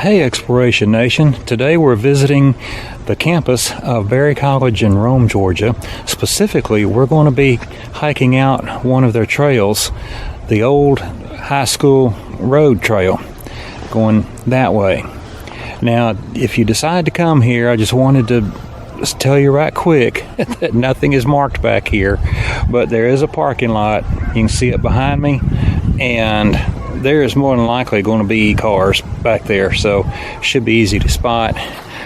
Hey Exploration Nation, today we're visiting the campus of Berry College in Rome, Georgia. Specifically, we're going to be hiking out one of their trails, the old high school road trail, going that way. Now, if you decide to come here, I just wanted to tell you right quick that nothing is marked back here, but there is a parking lot. You can see it behind me, and there is more than likely going to be cars back there, so should be easy to spot.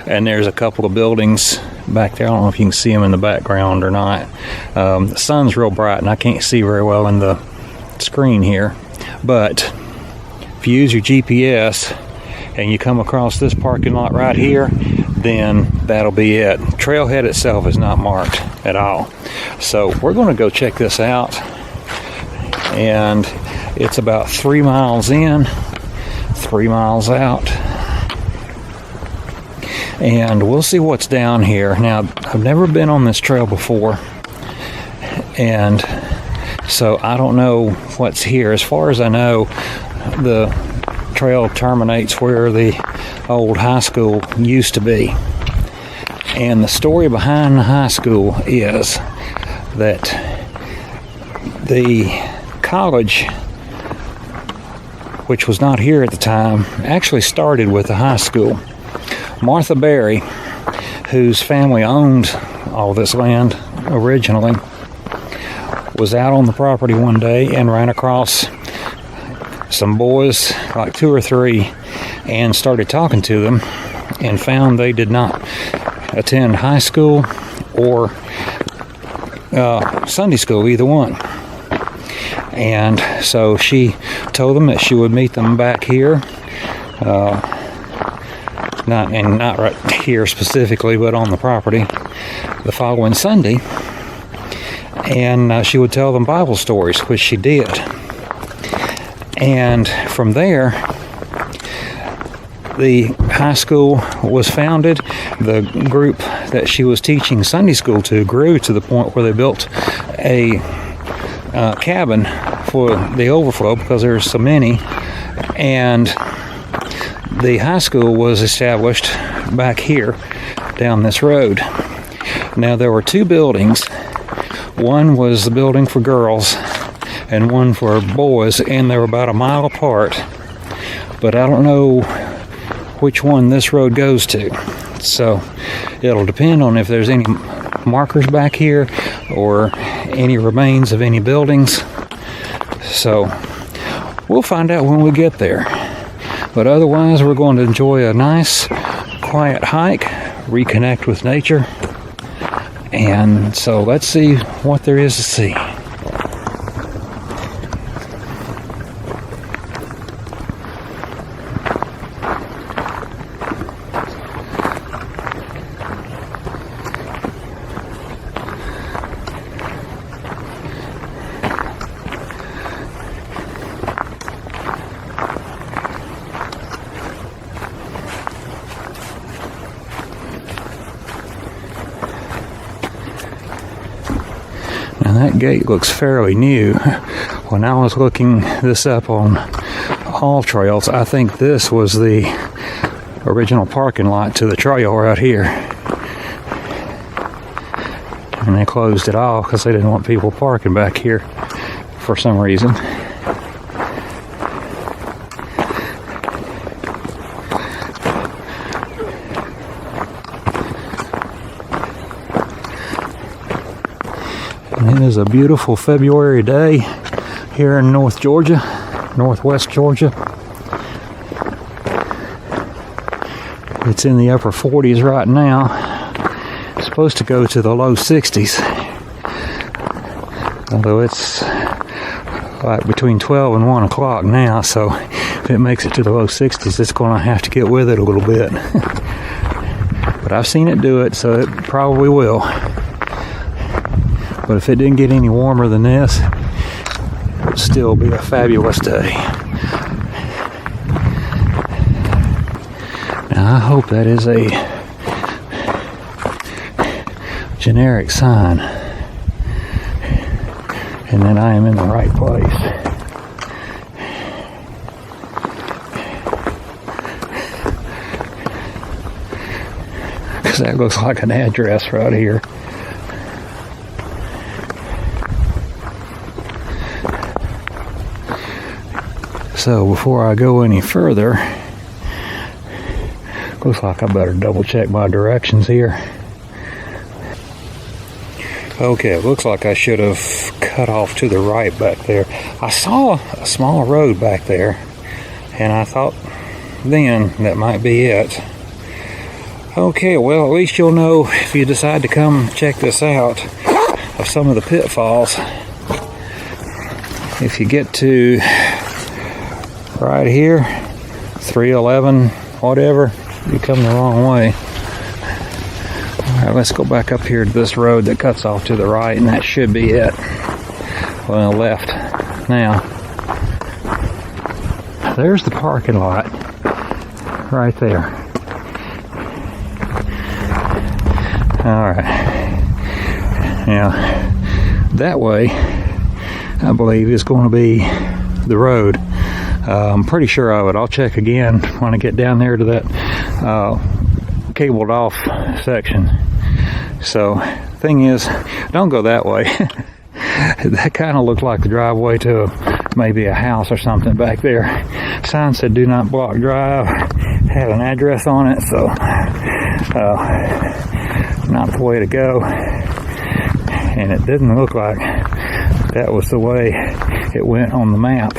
And there's a couple of buildings back there. I don't know if you can see them in the background or not. The sun's real bright and I can't see very well in the screen here, but if you use your GPS and you come across this parking lot right here, then that'll be it. Trailhead itself is not marked at all. So we're going to go check this out, and it's about 3 miles in, 3 miles out, and we'll see what's down here. Now, I've never been on this trail before, and so I don't know what's here. As far as I know, the trail terminates where the old high school used to be. And the story behind the high school is that the college, which was not here at the time, actually started with the high school. Martha Berry, whose family owned all this land originally, was out on the property one day and ran across some boys, like 2 or 3, and started talking to them, and found they did not attend high school or Sunday school, either one. And so she told them that she would meet them back here, not right here specifically, but on the property, the following Sunday, and she would tell them Bible stories, which she did. And from there, the high school was founded. The group that she was teaching Sunday school to grew to the point where they built a cabin for the overflow because there were so many, and the high school was established back here down this road. Now, there were 2 buildings. One was the building for girls and one for boys, and they were about a mile apart, but I don't know which one this road goes to, so it'll depend on if there's any markers back here or any remains of any buildings. So we'll find out when we get there, but otherwise we're going to enjoy a nice quiet hike, reconnect with nature, and so let's see what there is to see. That gate looks fairly new. When I was looking this up on all trails, I think this was the original parking lot to the trail right here. And they closed it off because they didn't want people parking back here for some reason. It is a beautiful February day here in Northwest Georgia. It's in the upper 40s right now. It's supposed to go to the low 60s. Although it's like between 12 and 1 o'clock now, so if it makes it to the low 60s, it's going to have to get with it a little bit. But I've seen it do it, so it probably will. But if it didn't get any warmer than this, it would still be a fabulous day. Now, I hope that is a generic sign and that I am in the right place. because that looks like an address right here. So before I go any further, looks like I better double check my directions here. Okay, it looks like I should have cut off to the right back there. I saw a small road back there, and I thought then that might be it. Okay, well, at least you'll know if you decide to come check this out of some of the pitfalls. If you get to right here, 311, whatever, you come the wrong way. Alright, let's go back up here to this road that cuts off to the right, and that should be it. Well, left now. There's the parking lot right there. Alright. Now, that way, I believe, is going to be the road. I'm pretty sure of it. I'll check again when I get down there to that cabled off section. So, thing is, don't go that way. That kind of looked like the driveway to maybe a house or something back there. Sign said do not block drive, had an address on it, so not the way to go. And it didn't look like that was the way it went on the map.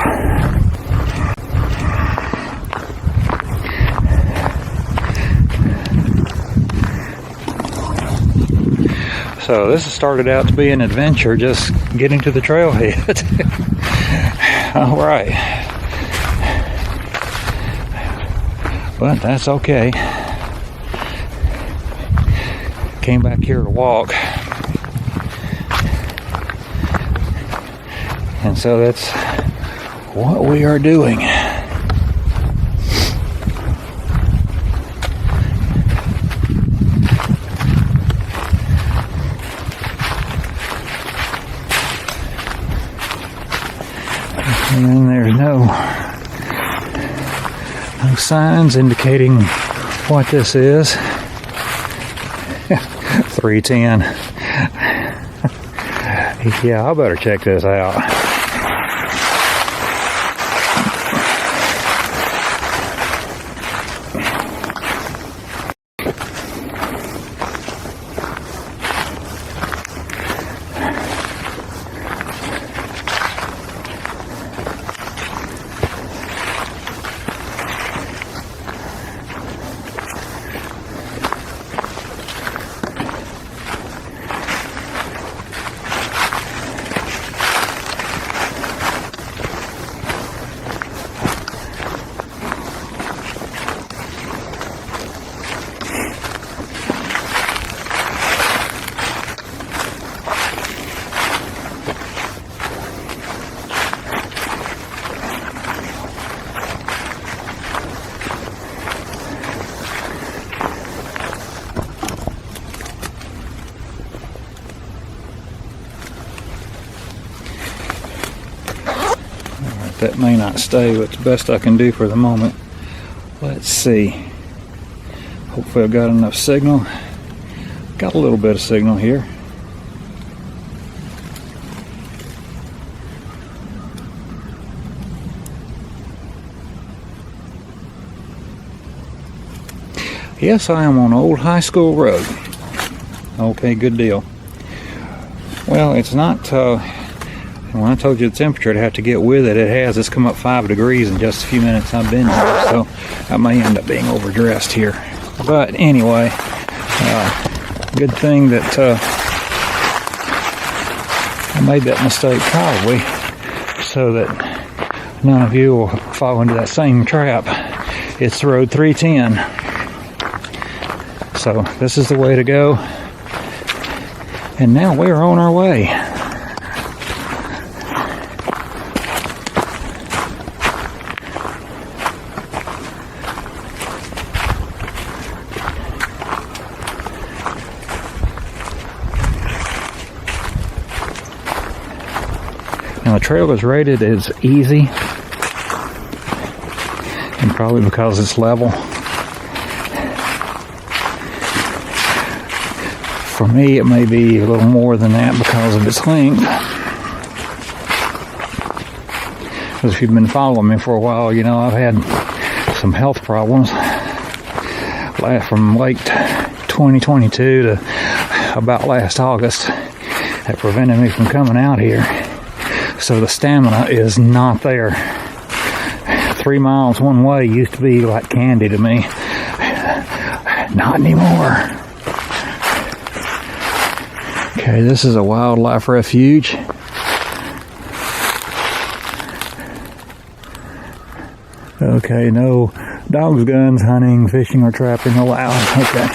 So this has started out to be an adventure, just getting to the trailhead. All right. But that's okay. Came back here to walk. And so that's what we are doing. And then there's no signs indicating what this is. 310. Yeah, I better check this out. That may not stay, but it's the best I can do for the moment. Let's see. Hopefully I've got enough signal. Got a little bit of signal here. Yes, I am on Old High School Road. Okay, good deal. Well, it's not... when I told you the temperature, I'd have to get with it. It has. It's come up 5 degrees in just a few minutes I've been here, so I may end up being overdressed here. But anyway, good thing that I made that mistake probably so that none of you will fall into that same trap. It's road 310. So this is the way to go. And now we're on our way. Now the trail is rated as easy, and probably because it's level. For me, it may be a little more than that because of its length. Because if you've been following me for a while, you know I've had some health problems from late 2022 to about last August that prevented me from coming out here. So the stamina is not there. 3 miles one way used to be like candy to me. Not anymore. Okay, this is a wildlife refuge. Okay, no dogs, guns, hunting, fishing, or trapping allowed. Okay.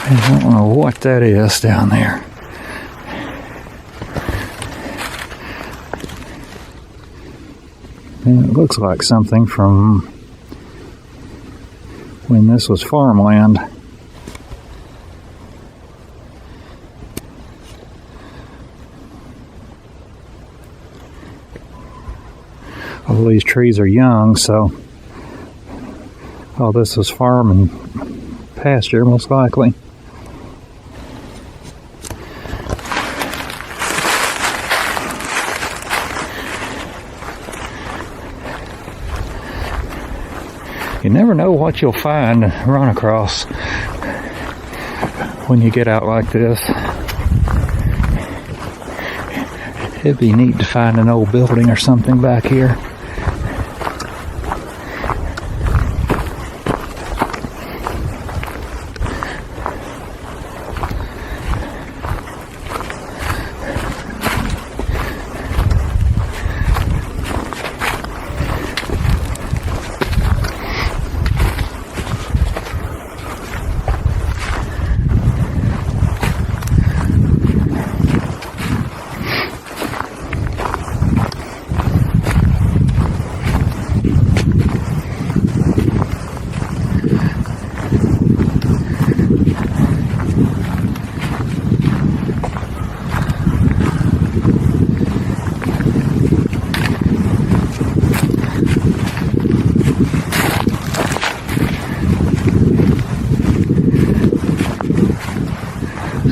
I don't know what that is down there. And it looks like something from when this was farmland. All these trees are young, so all this was farm and pasture, most likely. You never know what you'll find and run across when you get out like this. It'd be neat to find an old building or something back here.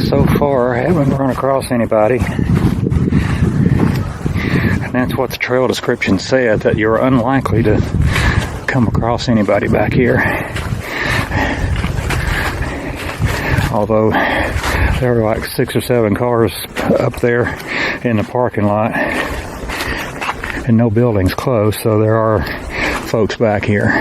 So far, I haven't run across anybody. And that's what the trail description said, that you're unlikely to come across anybody back here. Although there are like 6 or 7 cars up there in the parking lot and no buildings close, so there are folks back here.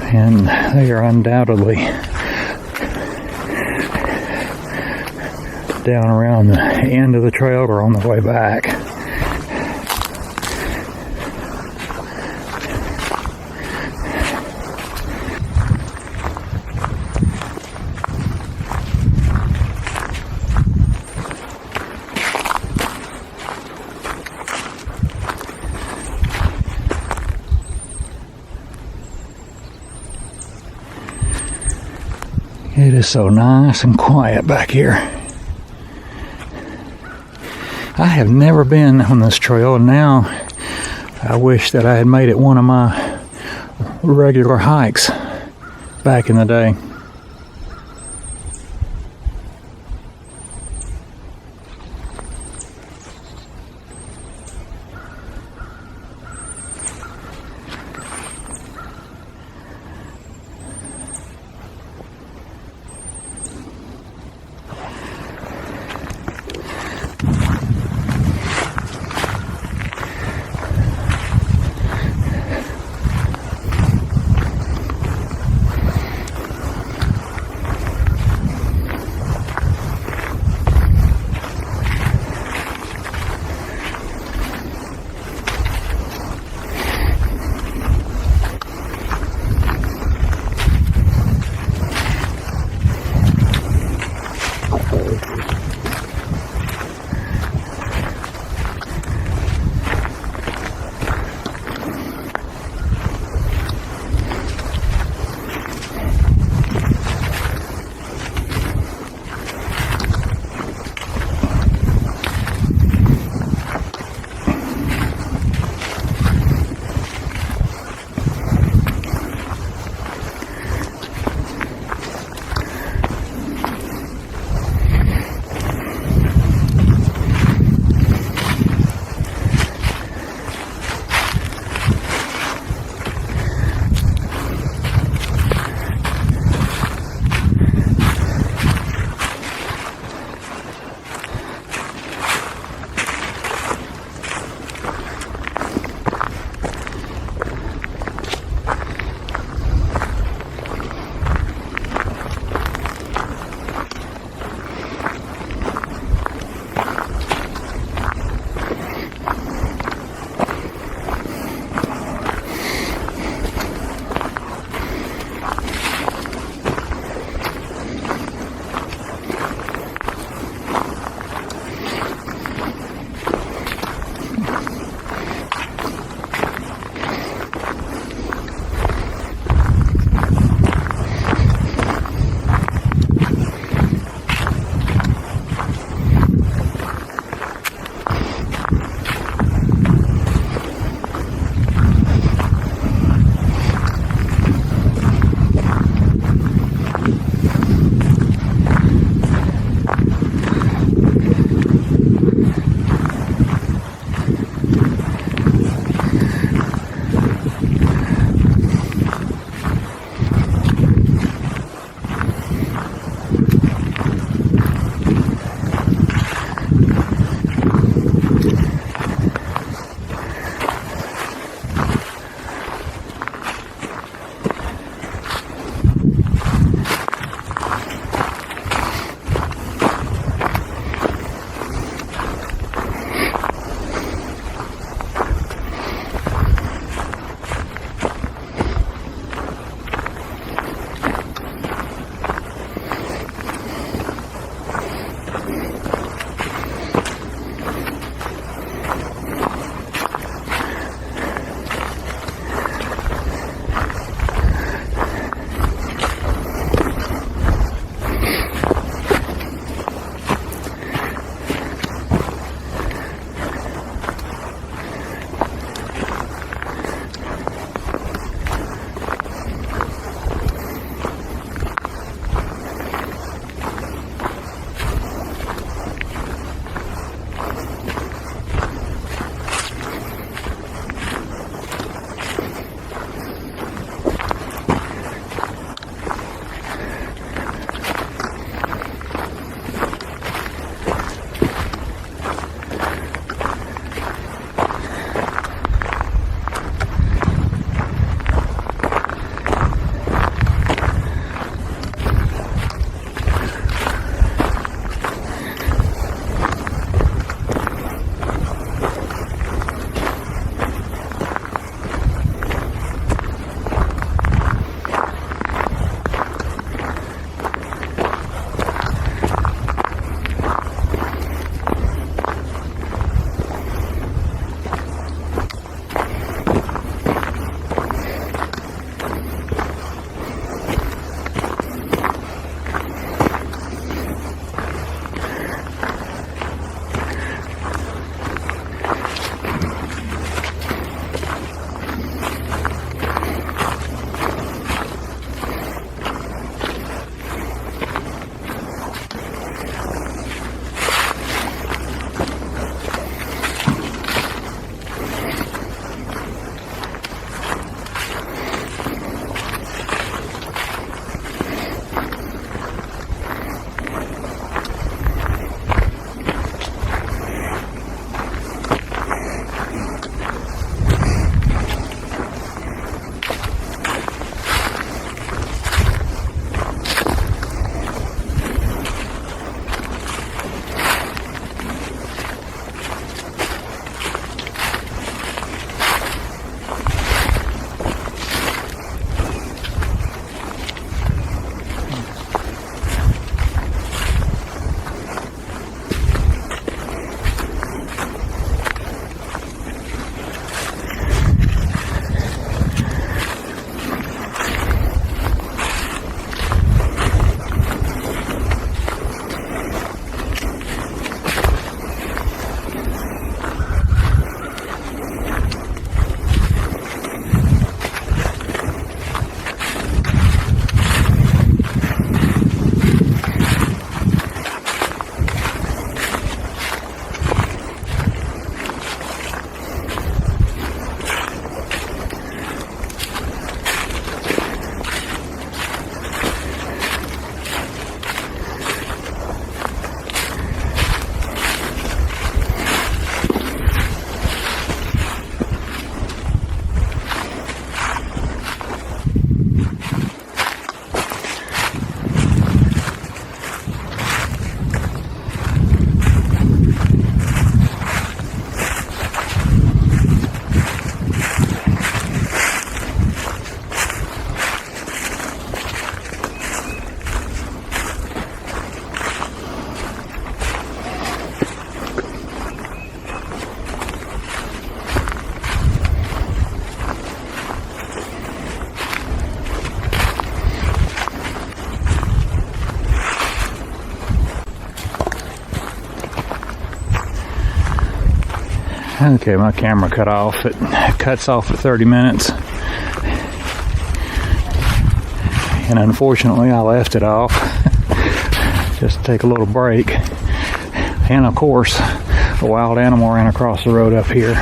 And they are undoubtedly down around the end of the trail or on the way back. It is so nice and quiet back here. I have never been on this trail, and now I wish that I had made it one of my regular hikes back in the day. Okay, my camera cut off. It cuts off at 30 minutes. And unfortunately, I left it off just to take a little break. And of course, a wild animal ran across the road up here.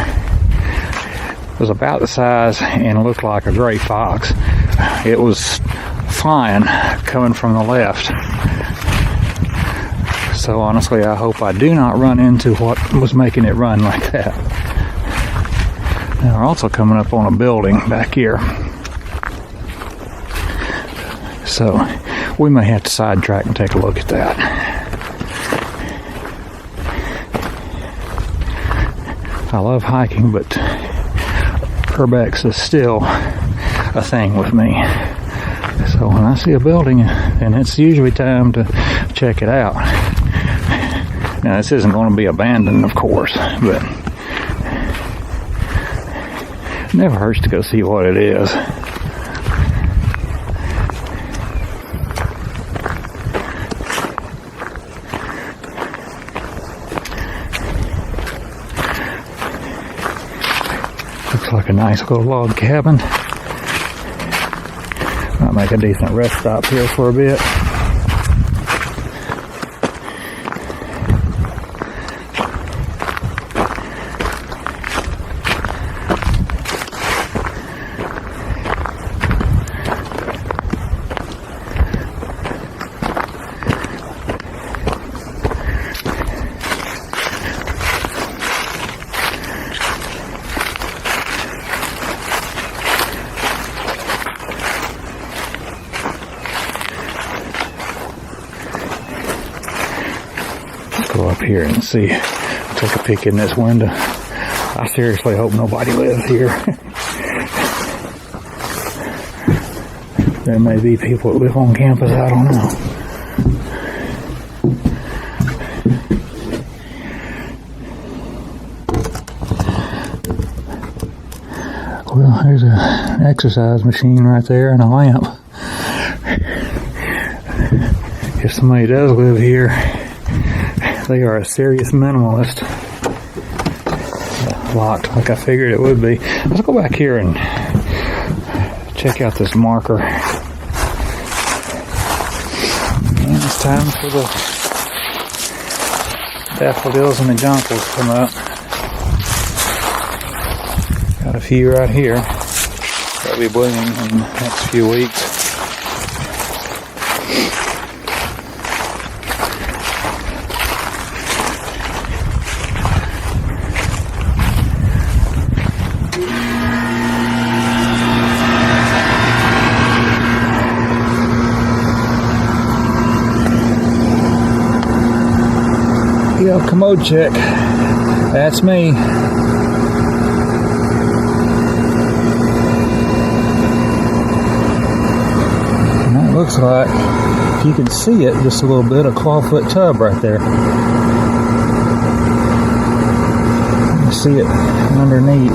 It was about the size and looked like a gray fox. It was flying coming from the left. So honestly, I hope I do not run into what was making it run like that. Now we're also coming up on a building back here. So we may have to sidetrack and take a look at that. I love hiking, but urbex is still a thing with me. So when I see a building, then it's usually time to check it out. Now this isn't going to be abandoned, of course, but it never hurts to go see what it is. Looks like a nice little log cabin. Might make a decent rest stop here for a bit. Go up here and see, take a peek in this window. I seriously hope nobody lives here. There may be people that live on campus, I don't know. Well, there's an exercise machine right there and a lamp. If somebody does live here, they are a serious minimalist. Locked like I figured it would be. Let's go back here and check out this marker. And it's time for the daffodils and the jonquils to come up. Got a few right here. They'll be blooming in the next few weeks. Yeah, commode check. That's me. And that looks like, if you can see it, just a little bit, a clawfoot tub right there. You can see it underneath.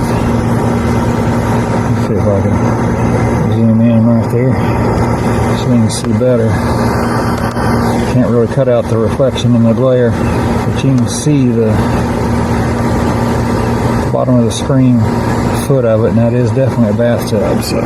Let's see if I can zoom in right there so you can see better. Can't really cut out the reflection in the glare, but you can see the bottom of the screen foot of it, and that is definitely a bathtub. So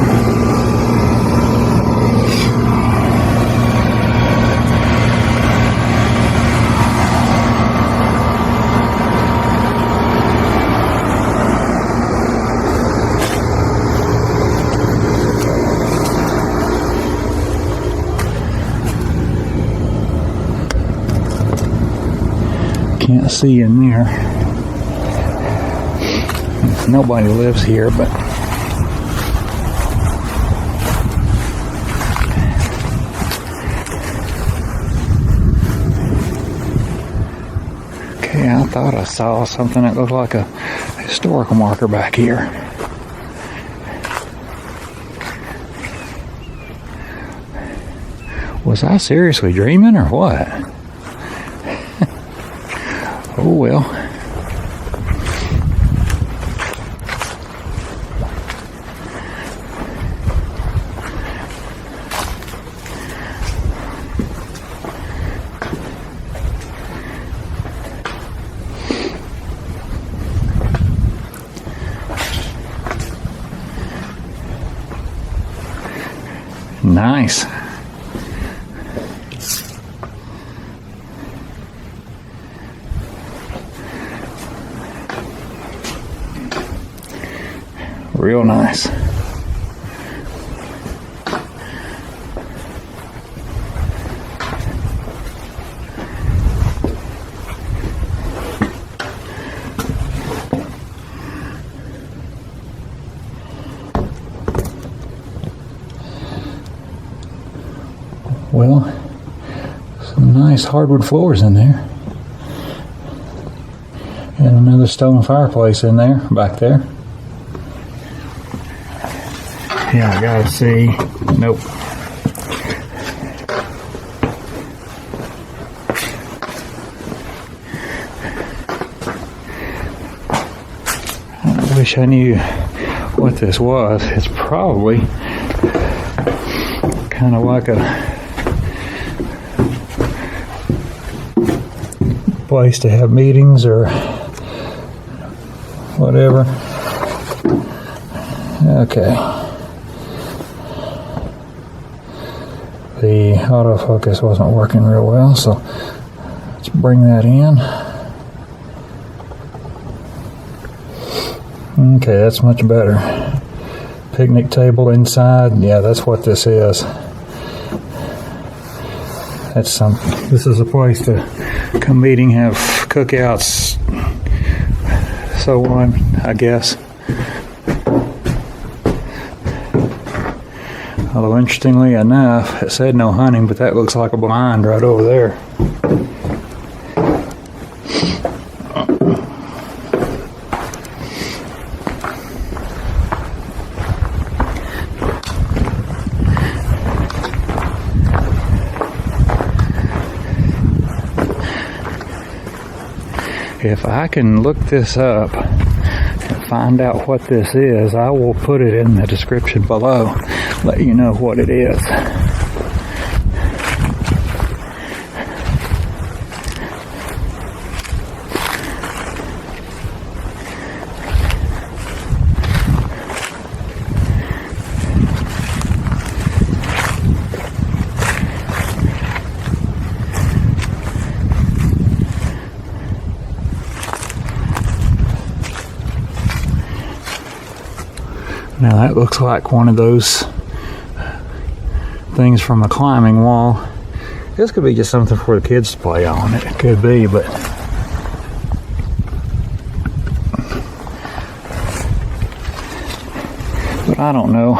can't see in there. Nobody lives here, but okay, I thought I saw something that looked like a historical marker back here. Was I seriously dreaming or what? Oh well. Nice. Real nice. Well, some nice hardwood floors in there. And another stone fireplace in there, back there. Yeah, I gotta see. Nope. I wish I knew what this was. It's probably kind of like a place to have meetings or whatever. Okay. The autofocus wasn't working real well, so let's bring that in. Okay, that's much better. Picnic table inside. Yeah, that's what this is. That's something. This is a place to come meeting, have cookouts, so on, I guess. Although, interestingly enough, it said no hunting, but that looks like a blind right over there. If I can look this up and find out what this is, I will put it in the description below. Let you know what it is. Now that looks like one of those things from a climbing wall. This could be just something for the kids to play on. It could be, but I don't know.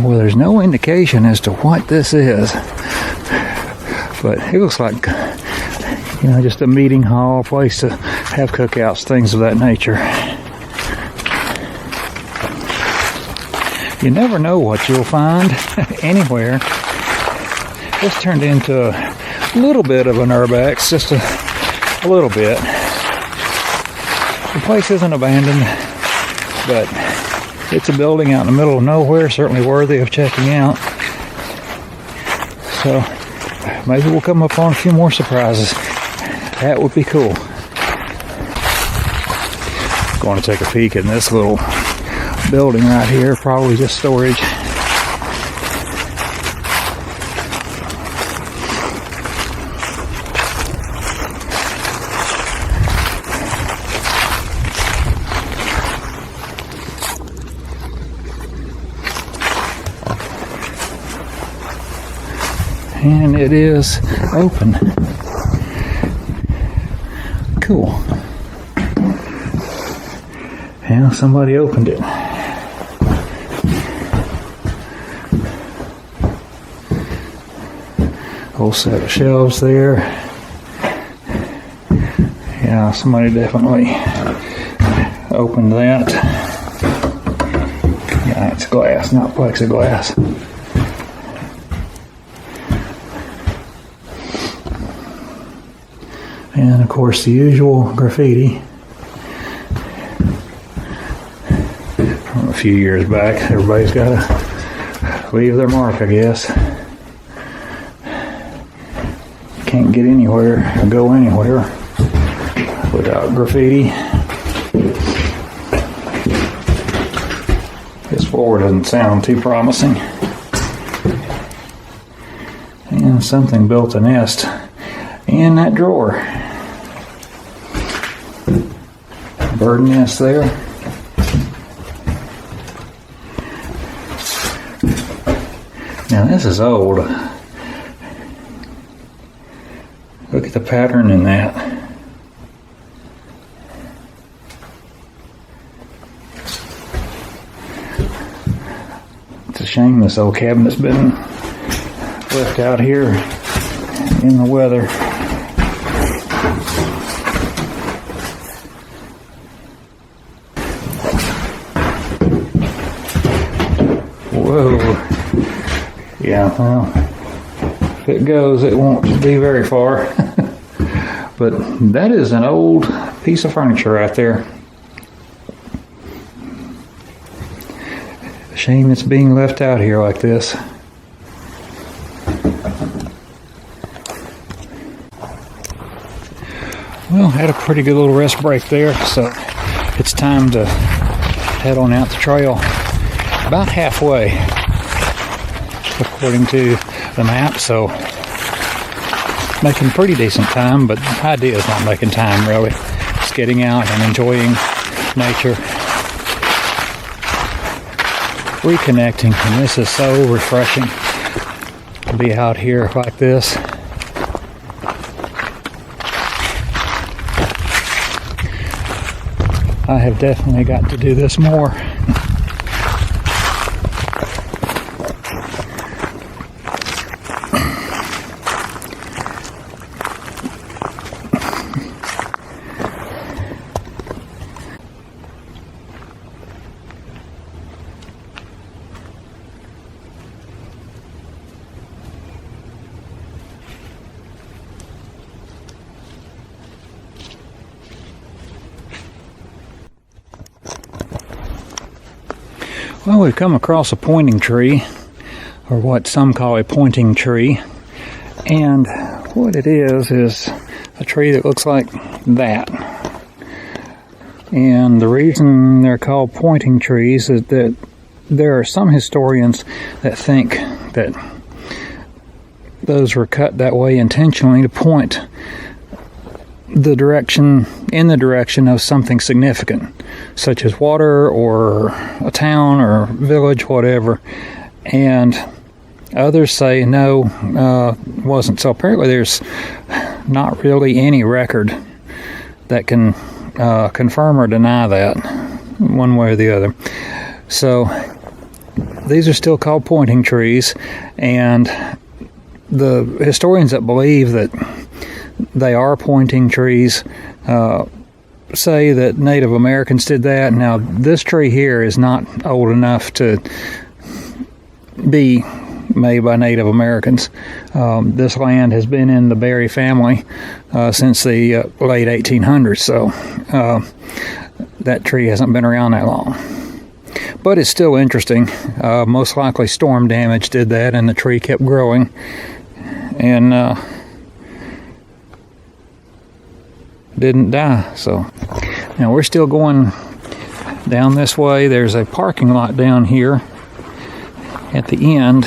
Well, there's no indication as to what this is, but it looks like, you know, just a meeting hall, place to have cookouts, things of that nature. You never know what you'll find anywhere. This turned into a little bit of an urbex, just a little bit. The place isn't abandoned, but it's a building out in the middle of nowhere, certainly worthy of checking out. So maybe we'll come up on a few more surprises. That would be cool. Going to take a peek in this little building right here, probably just storage. And it is open. Cool. Yeah, somebody opened it. Whole set of shelves there. Yeah, somebody definitely opened that. Yeah, it's glass, not plexiglass. And of course the usual graffiti from a few years back. Everybody's got to leave their mark, I guess. Can't get anywhere or go anywhere without graffiti. This floor doesn't sound too promising. And something built a nest in that drawer. Bird nest there. Now this is old. Look at the pattern in that. It's a shame this old cabinet's been left out here in the weather. Whoa. Yeah, well, if it goes, it won't be very far. But that is an old piece of furniture right there. Shame it's being left out here like this. Well, had a pretty good little rest break there, so it's time to head on out the trail. About halfway, according to the map, so making pretty decent time, but the idea is not making time really. Just getting out and enjoying nature, reconnecting, and this is so refreshing to be out here like this. I have definitely got to do this more. Well, we've come across a pointing tree, or what some call a pointing tree, and what it is a tree that looks like that. And the reason they're called pointing trees is that there are some historians that think that those were cut that way intentionally to point in the direction of something significant, such as water or a town or village, whatever. And others say no, wasn't. So apparently there's not really any record that can confirm or deny that one way or the other. So these are still called pointing trees, and the historians that believe that they are pointing trees say that Native Americans did that. Now, this tree here is not old enough to be made by Native Americans. This land has been in the Berry family since the late 1800s, so that tree hasn't been around that long. But it's still interesting. Most likely storm damage did that, and the tree kept growing. And didn't die. So now we're still going down this way. There's a parking lot down here at the end,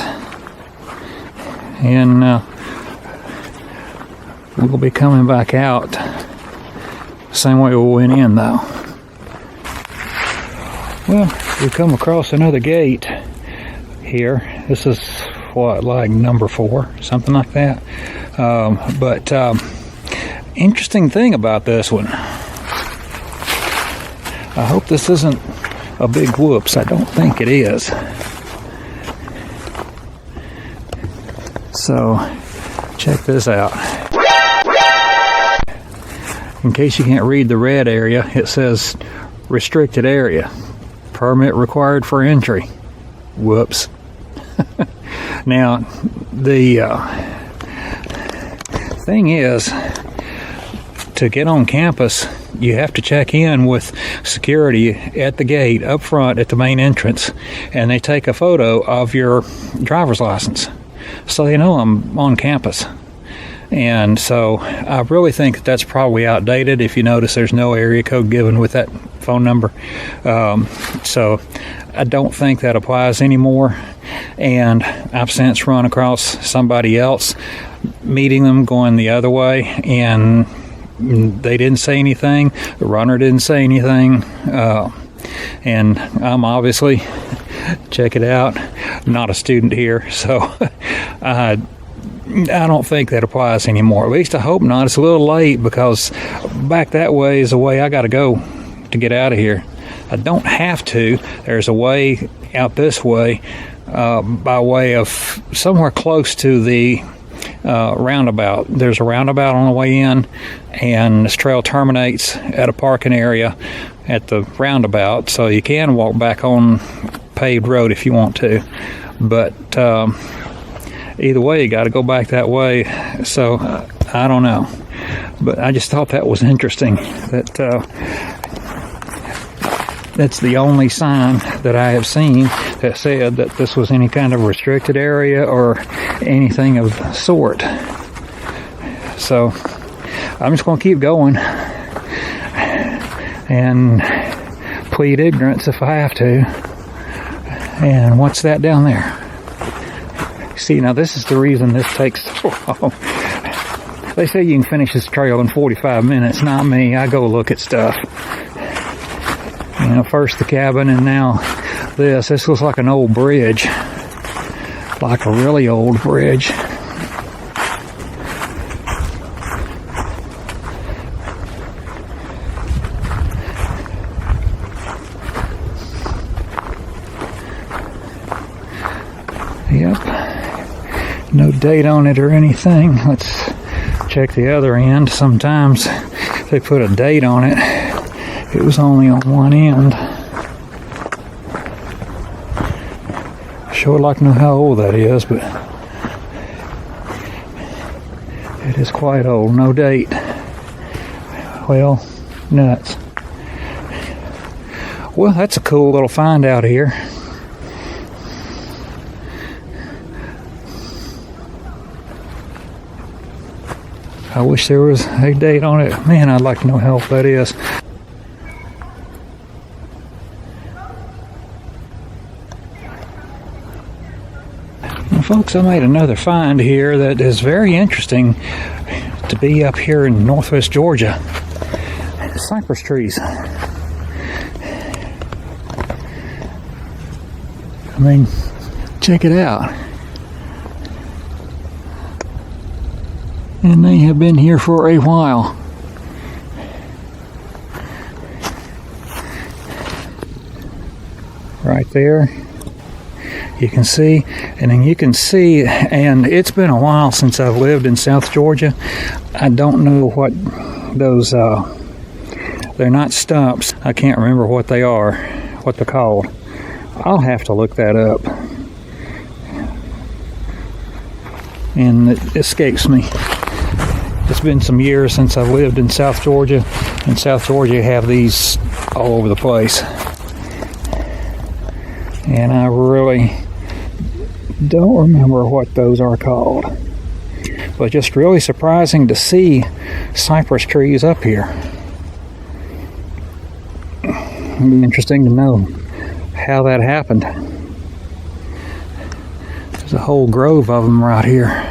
and we'll be coming back out same way we went in, though. Well, we've come across another gate here. This is what, like number 4, something like that. But interesting thing about this one, I hope this isn't a big whoops. I don't think it is. So check this out. In case you can't read the red area, it says restricted area, permit required for entry. Whoops. Now the thing is, to get on campus, you have to check in with security at the gate up front at the main entrance, and they take a photo of your driver's license so they know I'm on campus. And so I really think that's probably outdated. If you notice, there's no area code given with that phone number. So I don't think that applies anymore. And I've since run across somebody else meeting them going the other way, and they didn't say anything. The runner didn't say anything. And I'm obviously, check it out, not a student here. So I don't think that applies anymore. At least I hope not. It's a little late, because back that way is the way I got to go to get out of here. I don't have to. There's a way out this way, by way of somewhere close to the roundabout. There's a roundabout on the way in, and this trail terminates at a parking area at the roundabout, so you can walk back on paved road if you want to. But either way, you got to go back that way. So I don't know, but I just thought that was interesting. That's the only sign that I have seen that said that this was any kind of restricted area or anything of the sort. So I'm just going to keep going and plead ignorance if I have to. And what's that down there? See, now this is the reason this takes so long. They say you can finish this trail in 45 minutes. Not me. I go look at stuff. You know, first the cabin, and now this. This looks like an old bridge. Like a really old bridge. Yep. No date on it or anything. Let's check the other end. Sometimes they put a date on it. It was only on one end. Sure like to know how old that is, but it is quite old. No date. Well, nuts. Well, that's a cool little find out here. I wish there was a date on it. Man, I'd like to know how old that is. Well, folks, I made another find here that is very interesting to be up here in northwest Georgia. Cypress trees. I mean, check it out. And they have been here for a while. Right there. You can see, and then you can see, and it's been a while since I've lived in South Georgia. I don't know what those, they're not stumps. I can't remember what they are, what they're called. I'll have to look that up. And it escapes me. It's been some years since I've lived in South Georgia. In South Georgia, you have these all over the place. And I really don't remember what those are called. But just really surprising to see cypress trees up here. It'd be interesting to know how that happened. There's a whole grove of them right here.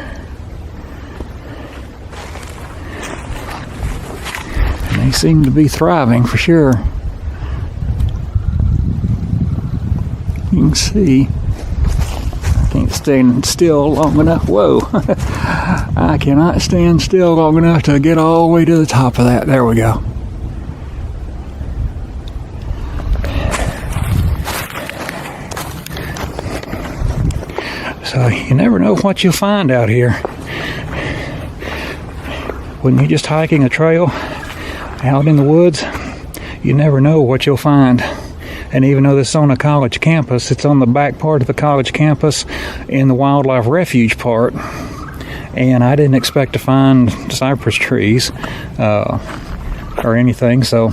They seem to be thriving for sure. You can see. I can't stand still long enough. Whoa. I cannot stand still long enough to get all the way to the top of that. There we go. So you never know what you'll find out here. When you're just hiking a trail out in the woods, you never know what you'll find. And even though this is on a college campus, it's on the back part of the college campus in the wildlife refuge part. And I didn't expect to find cypress trees or anything. So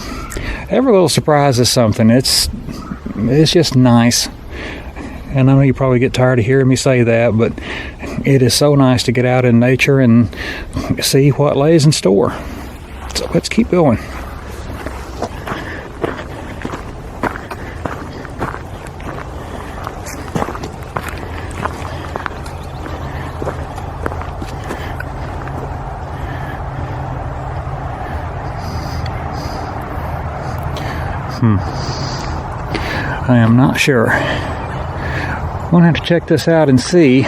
every little surprise is something. It's just nice. And I know you probably get tired of hearing me say that, but it is so nice to get out in nature and see what lays in store. So let's keep going. I am not sure. I'm going to have to check this out and see,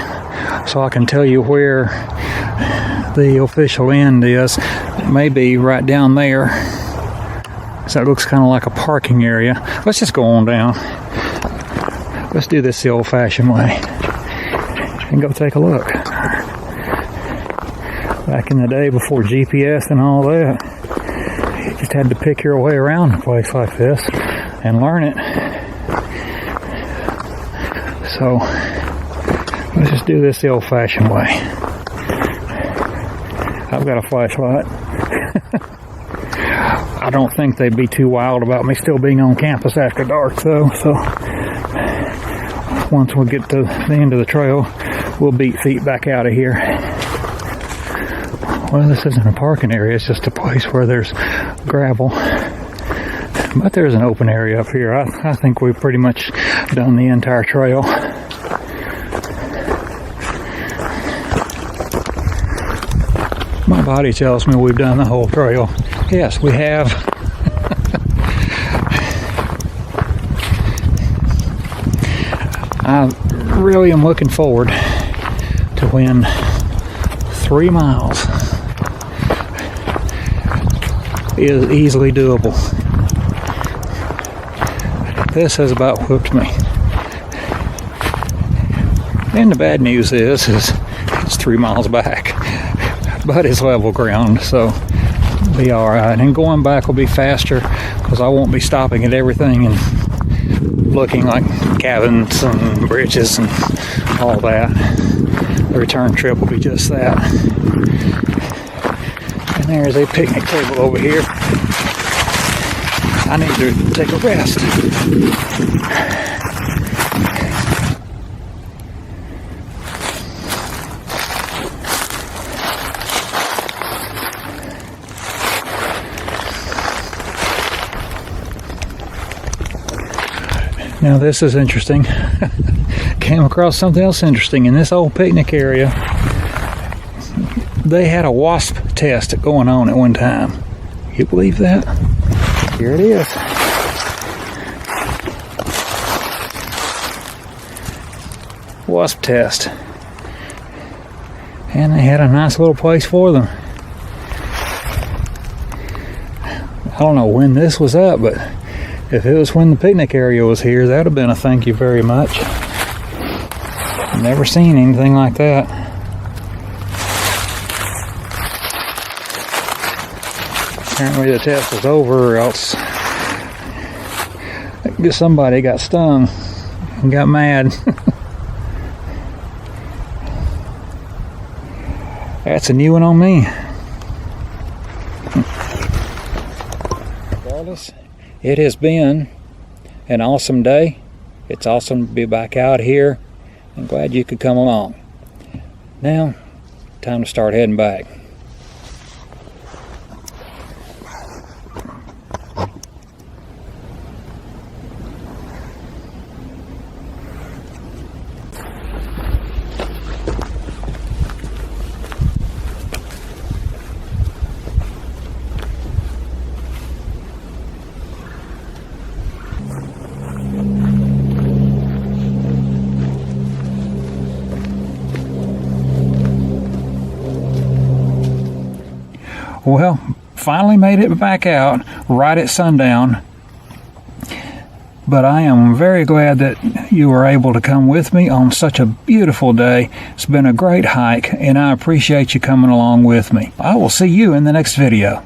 so I can tell you where the official end is. It may be right down there. So it looks kind of like a parking area. Let's just go on down. Let's do this the old-fashioned way and go take a look. Back in the day before GPS and all that, you just had to pick your way around a place like this and learn it. So let's just do this the old-fashioned way. I've got a flashlight. I don't think they'd be too wild about me still being on campus after dark, though. So once we get to the end of the trail, we'll beat feet back out of here. Well, this isn't a parking area. It's just a place where there's gravel. But there's an open area up here. I think we've pretty much done the entire trail. My body tells me we've done the whole trail. Yes, we have. I really am looking forward to when 3 miles is easily doable. This has about whooped me. And the bad news is it's 3 miles back. But it's level ground, so it'll be alright. And going back will be faster because I won't be stopping at everything and looking like cabins and bridges and all that. The return trip will be just that. And there's a picnic table over here. I need to take a rest. Now this is interesting. Came across something else interesting in this old picnic area. They had a wasp test going on at one time. You believe that? Here it is. Wasp test. And they had a nice little place for them. I don't know when this was up, but if it was when the picnic area was here, that would have been a thank you very much. Never seen anything like that. Apparently the test was over, or else somebody got stung and got mad. That's a new one on me. Regardless, it has been an awesome day. It's awesome to be back out here. I'm glad you could come along. Now, time to start heading back. Well, finally made it back out right at sundown. But I am very glad that you were able to come with me on such a beautiful day. It's been a great hike, and I appreciate you coming along with me. I will see you in the next video.